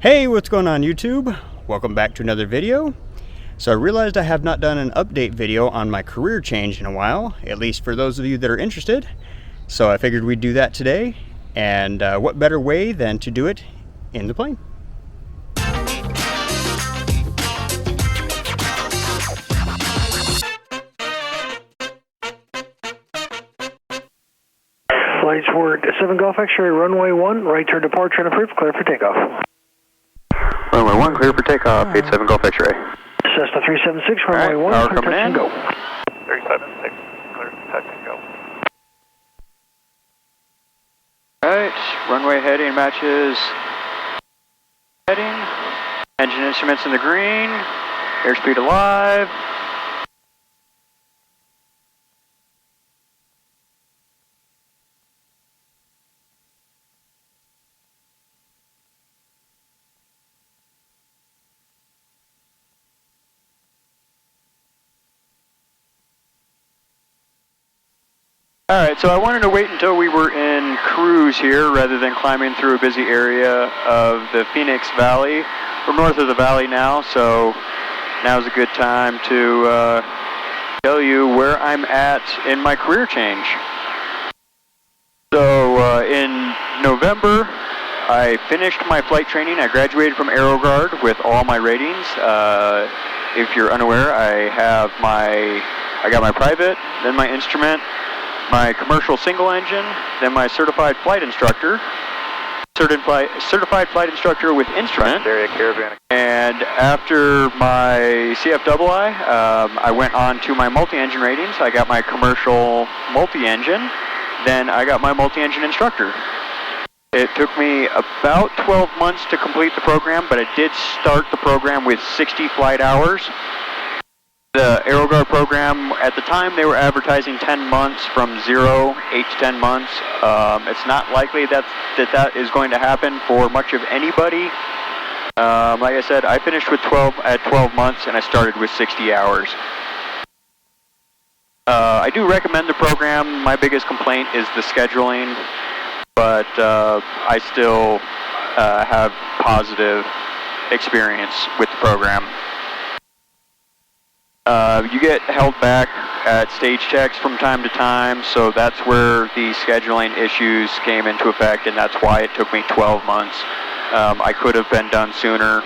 Hey, what's going on YouTube? Welcome back to another video. So I realized I have not done an update video on my career change in a while, at least for those of you that are interested. So I figured we'd do that today, and what better way than to do it in the plane. Flights were 7 Golf X-ray, runway 1, right turn departure and approved, clear for takeoff. Runway 1, clear for takeoff, 87 Golf X-ray. Cessna 376, runway 1, power clear coming touch in. and go. 376, clear for touch and go. Alright, runway heading matches heading. Engine instruments in the green. Airspeed alive. Alright, so I wanted to wait until we were in cruise here rather than climbing through a busy area of the Phoenix Valley. We're north of the valley now, so now's a good time to tell you where I'm at in my career change. So in November, I finished my flight training. I graduated from AeroGuard with all my ratings. If you're unaware, I got my private, then my instrument, my commercial single engine, then my certified flight instructor, certified flight instructor with instrument, and after my CFII, I went on to my multi-engine ratings. I got my commercial multi-engine, then I got my multi-engine instructor. It took me about 12 months to complete the program, but I did start the program with 60 flight hours. The AeroGuard program, at the time, they were advertising 10 months from 0, 8 to 10 months. It's not likely that is going to happen for much of anybody. Like I said, I finished with 12 months, and I started with 60 hours. I do recommend the program. My biggest complaint is the scheduling, but I still have positive experience with the program. You get held back at stage checks from time to time, so that's where the scheduling issues came into effect, and that's why it took me 12 months. I could have been done sooner.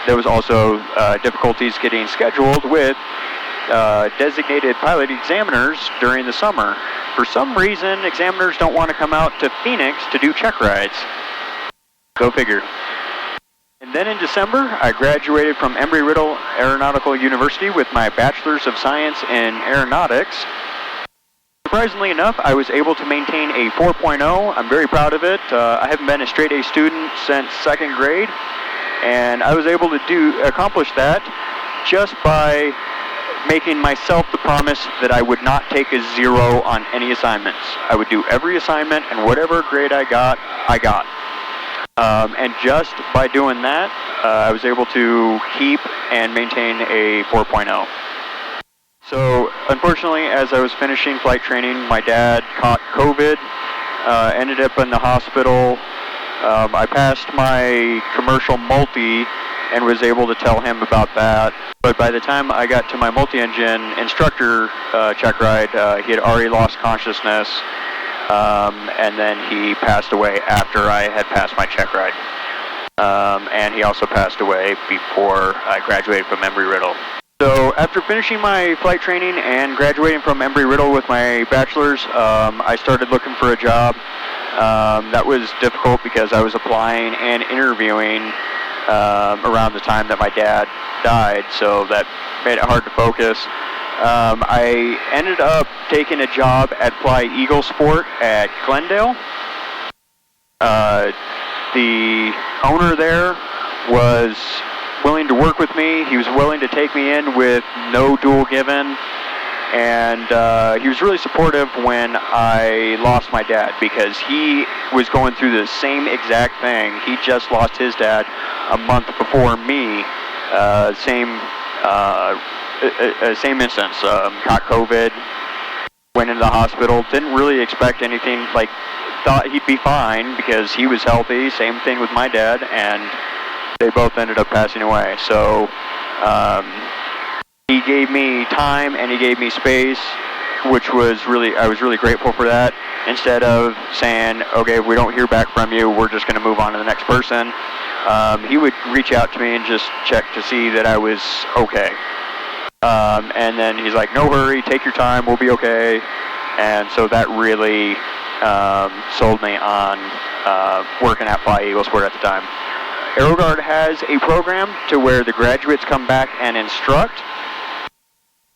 There was also difficulties getting scheduled with designated pilot examiners during the summer. For some reason, examiners don't want to come out to Phoenix to do check rides. Go figure. And then in December, I graduated from Embry-Riddle Aeronautical University with my Bachelor's of Science in Aeronautics. Surprisingly enough, I was able to maintain a 4.0. I'm very proud of it. I haven't been a straight A student since 2nd grade, and I was able to accomplish that just by making myself the promise that I would not take a 0 on any assignments. I would do every assignment, and whatever grade I got, I got. And just by doing that, I was able to keep and maintain a 4.0. So, unfortunately, as I was finishing flight training, my dad caught COVID, ended up in the hospital. I passed my commercial multi and was able to tell him about that. But by the time I got to my multi-engine instructor check ride, he had already lost consciousness. And then he passed away after I had passed my check ride. And he also passed away before I graduated from Embry-Riddle. So after finishing my flight training and graduating from Embry-Riddle with my bachelor's, I started looking for a job. That was difficult because I was applying and interviewing around the time that my dad died, so that made it hard to focus. I ended up taking a job at Fly Eagle Sport at Glendale. The owner there was willing to work with me. He was willing to take me in with no dual given, and he was really supportive when I lost my dad, because he was going through the same exact thing. He just lost his dad a month before me. Same instance, caught COVID, went into the hospital, didn't really expect anything, like, thought he'd be fine because he was healthy. Same thing with my dad, and they both ended up passing away. So he gave me time and he gave me space, which was I was really grateful for that. Instead of saying, okay, if we don't hear back from you, we're just going to move on to the next person. He would reach out to me and just check to see that I was okay. And then he's like, no hurry, take your time, we'll be okay. And so that really sold me on working at Fly Eagle Sport at the time. AeroGuard has a program to where the graduates come back and instruct,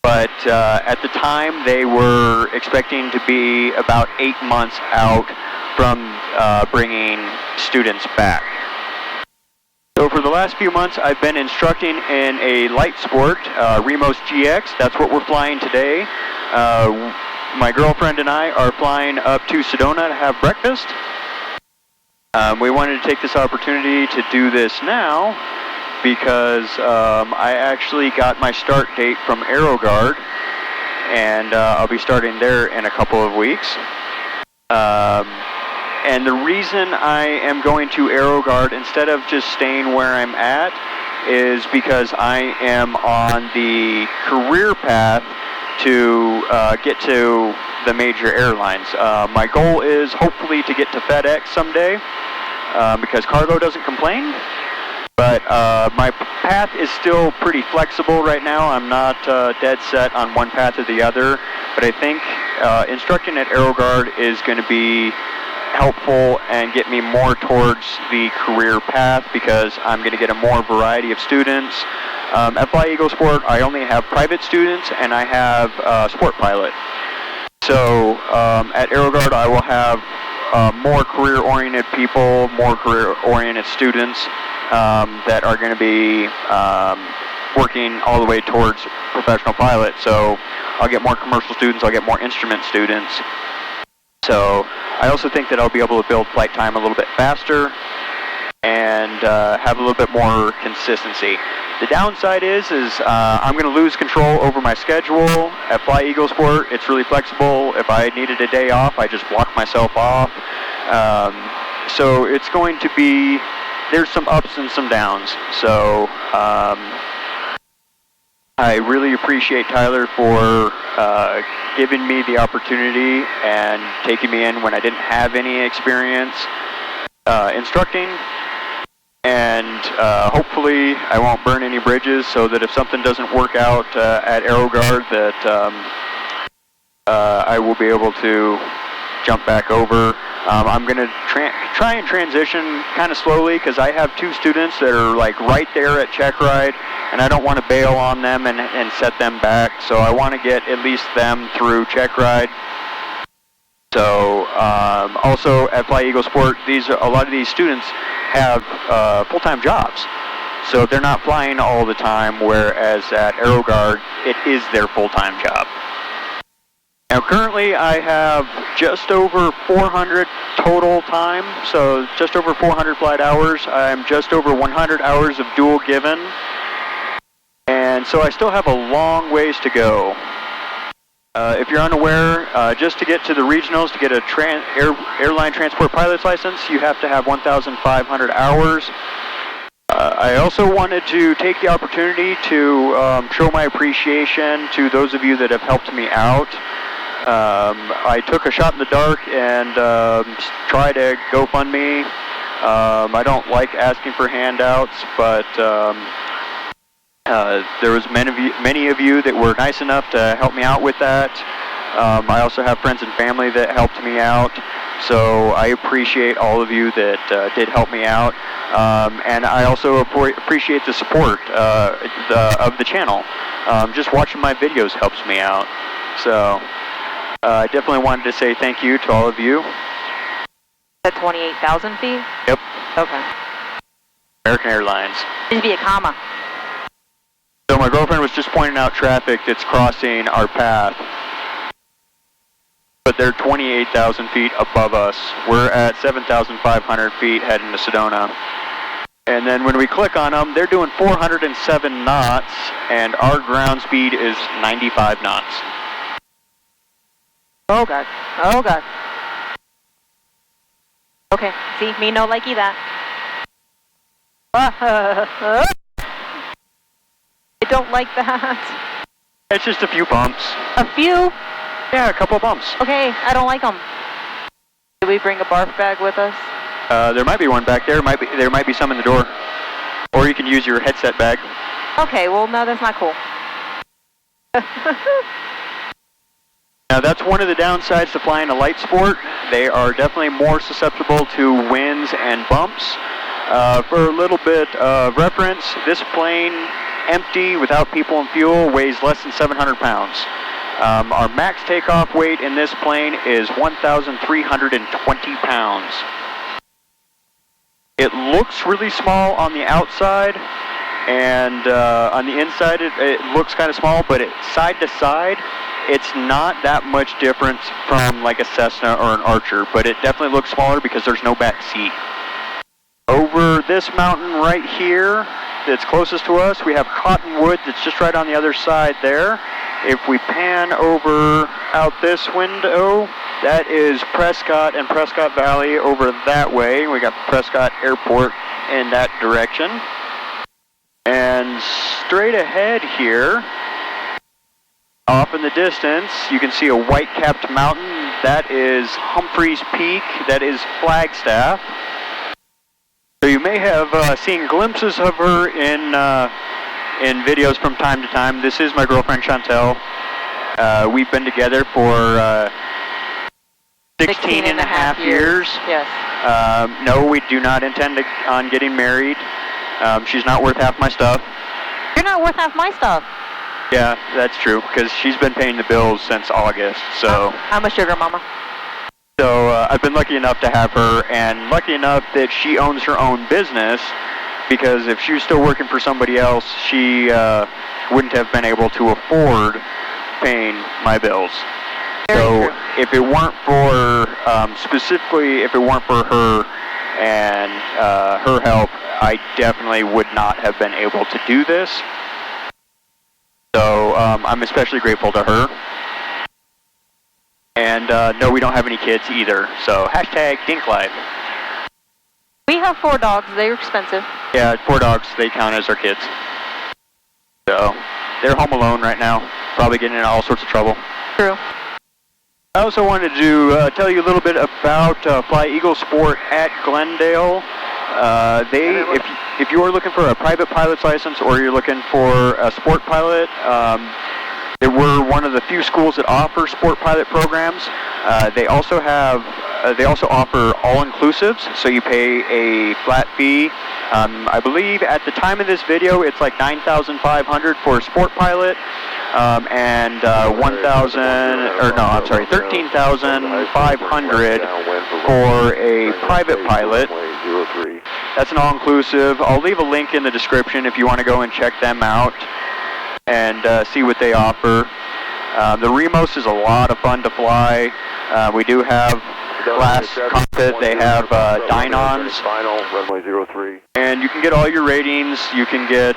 but at the time they were expecting to be about 8 months out from bringing students back. So for the last few months I've been instructing in a light sport, Remos GX. That's what we're flying today. My girlfriend and I are flying up to Sedona to have breakfast. We wanted to take this opportunity to do this now because I actually got my start date from AeroGuard, and I'll be starting there in a couple of weeks. And the reason I am going to AeroGuard instead of just staying where I'm at is because I am on the career path to get to the major airlines. My goal is hopefully to get to FedEx someday because cargo doesn't complain. But my path is still pretty flexible right now. I'm not dead set on one path or the other. But I think instructing at AeroGuard is going to be helpful and get me more towards the career path because I'm going to get a more variety of students. At Fly Eagle Sport, I only have private students and I have sport pilot. So at AeroGuard, I will have more career-oriented people, more career-oriented students that are going to be working all the way towards professional pilot. So I'll get more commercial students, I'll get more instrument students. So I also think that I'll be able to build flight time a little bit faster and have a little bit more consistency. The downside is I'm going to lose control over my schedule. At Fly Eagle Sport, it's really flexible. If I needed a day off, I just block myself off. So it's going to be, there's some ups and some downs. So I really appreciate Tyler for giving me the opportunity and taking me in when I didn't have any experience instructing. And hopefully I won't burn any bridges so that if something doesn't work out at AeroGuard that I will be able to jump back over. I'm going to try and transition kind of slowly because I have two students that are like right there at check ride and I don't want to bail on them and set them back. So I want to get at least them through check ride. So also at Fly Eagle Sport, a lot of these students have full-time jobs. So they're not flying all the time, whereas at AeroGuard, it is their full-time job. Now currently I have just over 400 total time, so just over 400 flight hours. I'm just over 100 hours of dual given. And so I still have a long ways to go. If you're unaware, just to get to the regionals, to get a airline transport pilot's license, you have to have 1,500 hours. I also wanted to take the opportunity to show my appreciation to those of you that have helped me out. I took a shot in the dark and tried a GoFundMe. I don't like asking for handouts, but there was many of you that were nice enough to help me out with that. I also have friends and family that helped me out, so I appreciate all of you that did help me out. And I also appreciate the support of the channel. Just watching my videos helps me out. So I definitely wanted to say thank you to all of you. At 28,000 feet? Yep. Okay. American Airlines. Needs to be a comma. So my girlfriend was just pointing out traffic that's crossing our path. But they're 28,000 feet above us. We're at 7,500 feet heading to Sedona. And then when we click on them, they're doing 407 knots, and our ground speed is 95 knots. Oh God. Oh God. Okay, see, me no likey that. I don't like that. It's just a few bumps. A few? Yeah, a couple bumps. Okay, I don't like them. Do we bring a barf bag with us? There might be one back there. There might be some in the door. Or you can use your headset bag. Okay, well, no, that's not cool. Now that's one of the downsides to flying a light sport. They are definitely more susceptible to winds and bumps. For a little bit of reference, this plane, empty, without people and fuel, weighs less than 700 pounds. Our max takeoff weight in this plane is 1,320 pounds. It looks really small on the outside, and on the inside it looks kind of small, but side to side, it's not that much difference from like a Cessna or an Archer, but it definitely looks smaller because there's no back seat. Over this mountain right here that's closest to us, we have Cottonwood that's just right on the other side there. If we pan over out this window, that is Prescott and Prescott Valley over that way. We got Prescott Airport in that direction. And straight ahead here, off in the distance, you can see a white-capped mountain. That is Humphreys Peak. That is Flagstaff. So you may have seen glimpses of her in videos from time to time. This is my girlfriend Chantel. We've been together for 16 and a half years. Yes. No, we do not intend on getting married. She's not worth half my stuff. You're not worth half my stuff. Yeah, that's true, because she's been paying the bills since August, so... I'm a sugar mama. So I've been lucky enough to have her, and lucky enough that she owns her own business, because if she was still working for somebody else, she wouldn't have been able to afford paying my bills. Very so true. if it weren't for, specifically if it weren't for her and her help, I definitely would not have been able to do this. So I'm especially grateful to her. And no, we don't have any kids either. So hashtag Dink Life. We have 4 dogs. They're expensive. Yeah, 4 dogs. They count as our kids. So they're home alone right now. Probably getting in all sorts of trouble. True. I also wanted to tell you a little bit about Fly Eagle Sport at Glendale. If you are looking for a private pilot's license or you're looking for a sport pilot, we're one of the few schools that offer sport pilot programs. They also offer all-inclusives, so you pay a flat fee. I believe at the time of this video, it's like $9,500 for a sport pilot, and $13,500 for a private pilot. That's an all-inclusive. I'll leave a link in the description if you want to go and check them out and see what they offer. The Remos is a lot of fun to fly. We do have glass cockpit. They have Dynons. And you can get all your ratings. You can get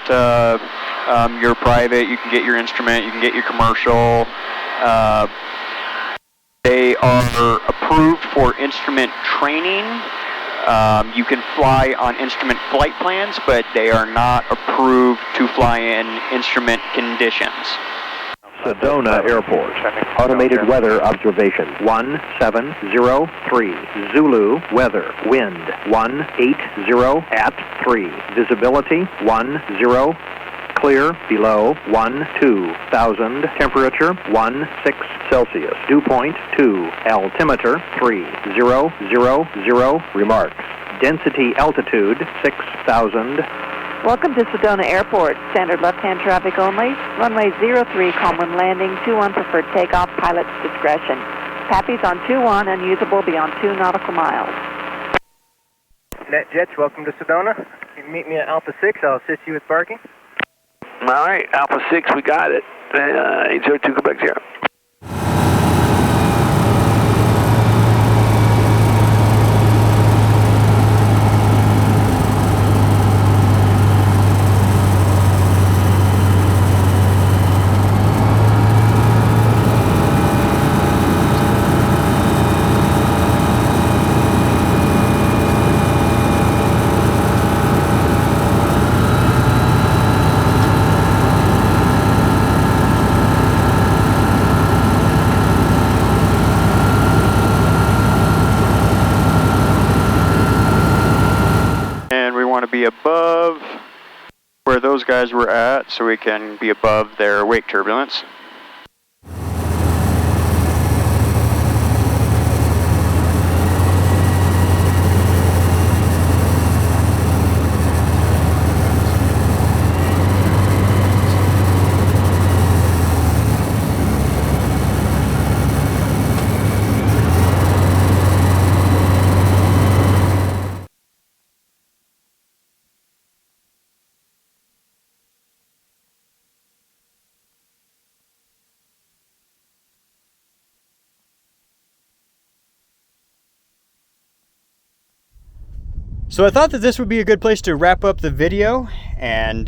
your private. You can get your instrument. You can get your commercial. They are approved for instrument training. You can fly on instrument flight plans, but they are not approved to fly in instrument conditions. Sedona Airport. Automated weather observation 1703. Zulu weather. Wind 180 at 3. Visibility 10. Clear below 12,000. Temperature 16 Celsius. Dew point 2. Altimeter 3000. Remarks. Density altitude 6,000. Welcome to Sedona Airport. Standard left-hand traffic only. Runway 03, Coleman landing. 21 preferred takeoff. Pilot's discretion. Pappy's on 21, unusable beyond 2 nautical miles. NetJets, welcome to Sedona. You can meet me at Alpha 6. I'll assist you with parking. All right, Alpha 6, we got it. 802, Quebec 0. And we want to be above where those guys were at so we can be above their wake turbulence. So I thought that this would be a good place to wrap up the video, and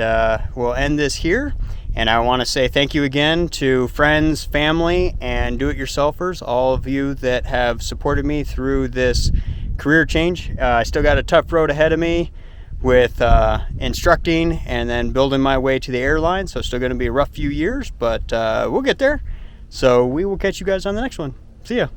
we'll end this here. And I want to say thank you again to friends, family, and do-it-yourselfers, all of you that have supported me through this career change. I still got a tough road ahead of me with instructing and then building my way to the airline, so it's still going to be a rough few years, but we'll get there. So we will catch you guys on the next one. See ya.